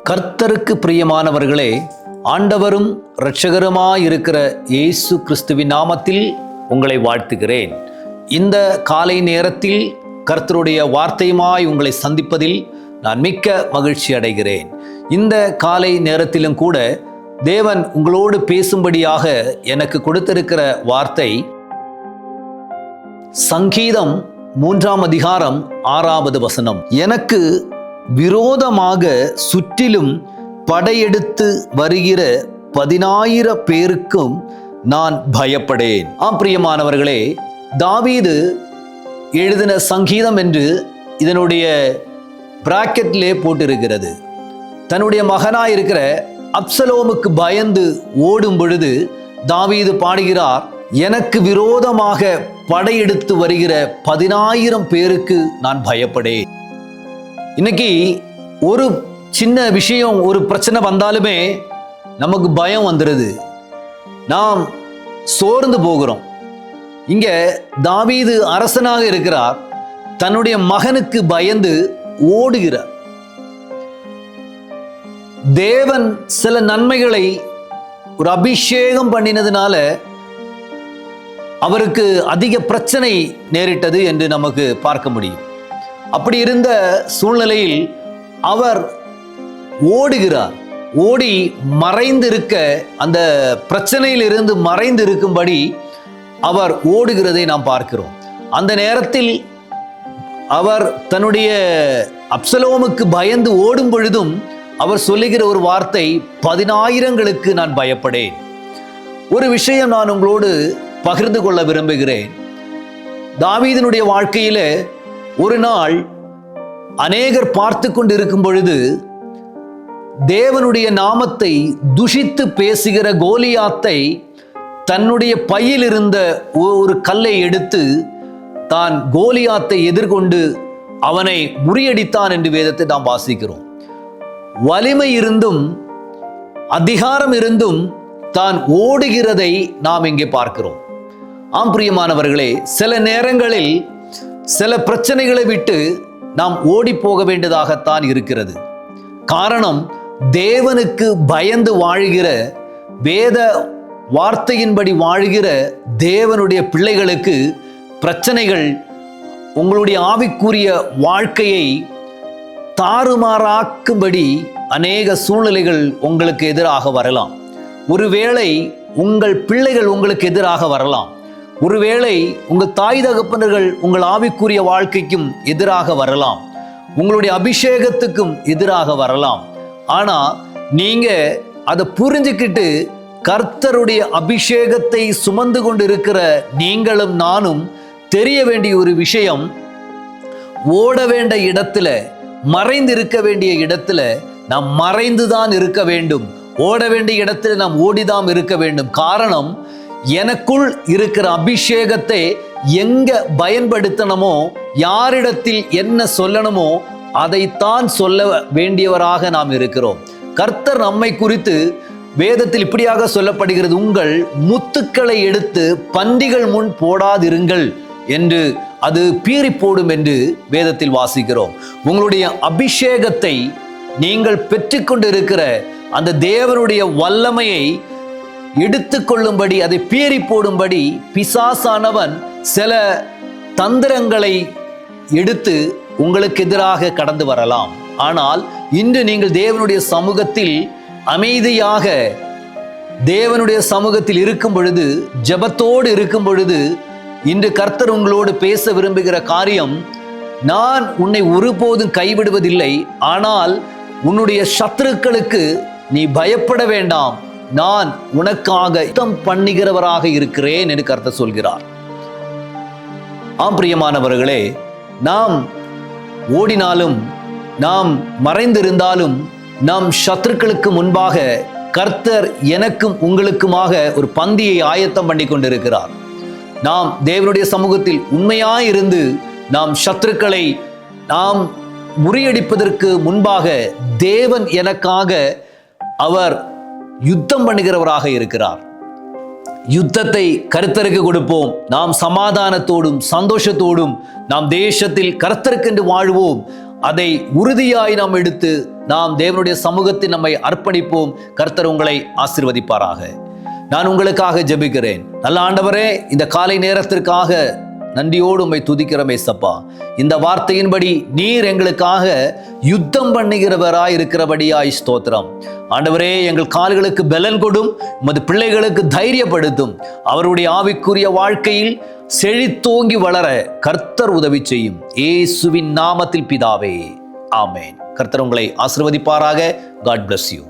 கர்த்தருக்கு பிரியமானவர்களே, ஆண்டவரும் இரட்சகருமாயிருக்கிற இயேசு கிறிஸ்துவின் நாமத்தில் உங்களை வாழ்த்துகிறேன். இந்த காலை நேரத்தில் கர்த்தருடைய வார்த்தையுமாய் உங்களை சந்திப்பதில் நான் மிக்க மகிழ்ச்சி அடைகிறேன். இந்த காலை நேரத்திலும் கூட தேவன் உங்களோடு பேசும்படியாக எனக்கு கொடுத்திருக்கிற வார்த்தை சங்கீதம் 3ஆம் அதிகாரம் 6வது வசனம். எனக்கு விரோதமாக சுற்றிலும் படையெடுத்து வருகிற 10,000 பேருக்கும் நான் பயப்படேன். பிரியமானவர்களே, தாவீது எழுதின சங்கீதம் என்று இதனுடைய பிராக்கெட்லே போட்டிருக்கிறது. தன்னுடைய மகனாயிருக்கிற அப்சலோமுக்கு பயந்து ஓடும் பொழுது தாவீது பாடுகிறார், எனக்கு விரோதமாக படையெடுத்து வருகிற 10,000 பேருக்கு நான் பயப்படேன். இன்னைக்கு ஒரு சின்ன விஷயம், ஒரு பிரச்சனை வந்தாலுமே நமக்கு பயம் வந்துடுது, நாம் சோர்ந்து போகிறோம். இங்க தாவீது அரசனாக இருக்கிறார், தன்னுடைய மகனுக்கு பயந்து ஓடுகிறார். தேவன் சில நன்மைகளை ஒரு அபிஷேகம் பண்ணினதுனால அவருக்கு அதிக பிரச்சனை நேரிட்டது என்று நமக்கு பார்க்க முடியும். அப்படி இருந்த சூழ்நிலையில் அவர் ஓடுகிறார். ஓடி மறைந்திருக்க, அந்த பிரச்சனையில் இருந்து மறைந்து இருக்கும்படி அவர் ஓடுகிறதை நாம் பார்க்கிறோம். அந்த நேரத்தில் அவர் தன்னுடைய அப்சலோமுக்கு பயந்து ஓடும் பொழுதும் அவர் சொல்லுகிற ஒரு வார்த்தை, 10,000ங்களுக்கு நான் பயப்படேன். ஒரு விஷயம் நான் உங்களோடு பகிர்ந்து கொள்ள விரும்புகிறேன். தாவீதினுடைய வாழ்க்கையில ஒரு நாள் அநேகர் பார்த்து கொண்டு இருக்கும் பொழுது தேவனுடைய நாமத்தை துஷித்து பேசுகிற கோலியாத்தை தன்னுடைய பையில் இருந்த ஒரு கல்லை எடுத்து தான் கோலியாத்தை எதிர்கொண்டு அவனை முறியடித்தான் என்று வேதத்தை நாம் வாசிக்கிறோம். வலிமை இருந்தும் அதிகாரம் இருந்தும் தான் ஓடுகிறதை நாம் இங்கே பார்க்கிறோம். பிரியமானவர்களே, சில நேரங்களில் சில பிரச்சனைகளை விட்டு நாம் ஓடி போக வேண்டியதாகத்தான் இருக்கிறது. காரணம், தேவனுக்கு பயந்து வாழ்கிற, வேத வார்த்தையின்படி வாழ்கிற தேவனுடைய பிள்ளைகளுக்கு பிரச்சனைகள் உங்களுடைய ஆவிக்குரிய வாழ்க்கையை தாறுமாறாக்கும்படி அநேக சூழ்நிலைகள் உங்களுக்கு எதிராக வரலாம். ஒருவேளை உங்கள் பிள்ளைகள் உங்களுக்கு எதிராக வரலாம். ஒருவேளை உங்கள் தாய் தகப்பனர்கள் உங்கள் ஆவிக்குரிய வாழ்க்கைக்கும் எதிராக வரலாம். உங்களுடைய அபிஷேகத்துக்கும் எதிராக வரலாம். ஆனா நீங்க அதை புரிஞ்சுக்கிட்டு கர்த்தருடைய அபிஷேகத்தை சுமந்து கொண்டு இருக்கிற நீங்களும் நானும் தெரிய வேண்டிய ஒரு விஷயம், ஓட வேண்டிய இடத்துல, மறைந்து இருக்க வேண்டிய இடத்துல நாம் மறைந்துதான் இருக்க வேண்டும். ஓட வேண்டிய இடத்துல நாம் ஓடிதான் இருக்க வேண்டும். காரணம், எனக்குள் இருக்கிற அபிஷேகத்தை எங்க பயன்படுத்தணுமோ, யாரிடத்தில் என்ன சொல்லணுமோ அதைத்தான் சொல்ல வேண்டியவராக நாம் இருக்கிறோம். கர்த்தர் நம்மை குறித்து வேதத்தில் இப்படியாக சொல்லப்படுகிறது, உங்கள் முத்துக்களை எடுத்து பன்றிகள் முன் போடாதிருங்கள் என்று, அது பீறி போடும் என்று வேதத்தில் வாசிக்கிறோம். உங்களுடைய அபிஷேகத்தை நீங்கள் பெற்றுக்கொண்டு இருக்கிற அந்த தேவனுடைய வல்லமையை எடுத்துக்கொள்ளும்படி, அதை பீறி போடும்படி பிசாசானவன் சில தந்திரங்களை எடுத்து உங்களுக்கு எதிராக கடந்து வரலாம். ஆனால் இன்று நீங்கள் தேவனுடைய சமூகத்தில் அமைதியாக, தேவனுடைய சமூகத்தில் இருக்கும் பொழுது, ஜெபத்தோடு இருக்கும் பொழுது, இன்று கர்த்தர் உங்களோடு பேச விரும்புகிற காரியம், நான் உன்னை ஒருபோதும் கைவிடுவதில்லை, ஆனால் உன்னுடைய சத்துருக்களுக்கு நீ பயப்பட வேண்டாம், நான் உனக்காக யுத்தம் பண்ணுகிறவராக இருக்கிறேன் என்று கர்த்தர் சொல்கிறார். பிரியமானவர்களே, நாம் ஓடினாலும், நாம் மறைந்திருந்தாலும், நம் சத்துருக்களுக்கு முன்பாக கர்த்தர் எனக்கும் உங்களுக்குமாக ஒரு பந்தியை ஆயத்தம் பண்ணி கொண்டிருக்கிறார். நாம் தேவனுடைய சமூகத்தில் உண்மையாயிருந்து நாம் சத்துருக்களை நாம் முறியடிப்பதற்கு முன்பாக தேவன் எனக்காக அவர் யுத்தம் பண்ணுகிறவராக இருக்கிறார். யுத்தத்தை கர்த்தருக்கு கொடுப்போம். நாம் சமாதானத்தோடும் சந்தோஷத்தோடும் நாம் தேசத்தில் கர்த்தருக்கென்று வாழ்வோம். அதை உறுதியாய் நாம் எடுத்து நாம் தேவனுடைய சமூகத்தில் நம்மை அர்ப்பணிப்போம். கர்த்தர் உங்களை ஆசீர்வதிப்பாராக. நான் உங்களுக்காக ஜெபிக்கிறேன். நல்ல ஆண்டவரே, இந்த காலை நேரத்திற்காக நன்றியோடு உம்மை துதிக்கிறோம் ஏசப்பா. இந்த வார்த்தையின்படி நீர் எங்களுக்காக யுத்தம் பண்ணுகிறவராய் இருக்கிறபடியாய் ஸ்தோத்திரம். ஆண்டவரே, எங்கள் கால்களுக்கு பலன் கொடும், உமது பிள்ளைகளுக்கு தைரியப்படுத்தும். அவருடைய ஆவிக்குரிய வாழ்க்கையில் செழித்தோங்கி வளர கர்த்தர் உதவி செய்யும். இயேசுவின் நாமத்தில் பிதாவே, ஆமென். கர்த்தர் உங்களை ஆசீர்வதிப்பாராக. God bless you.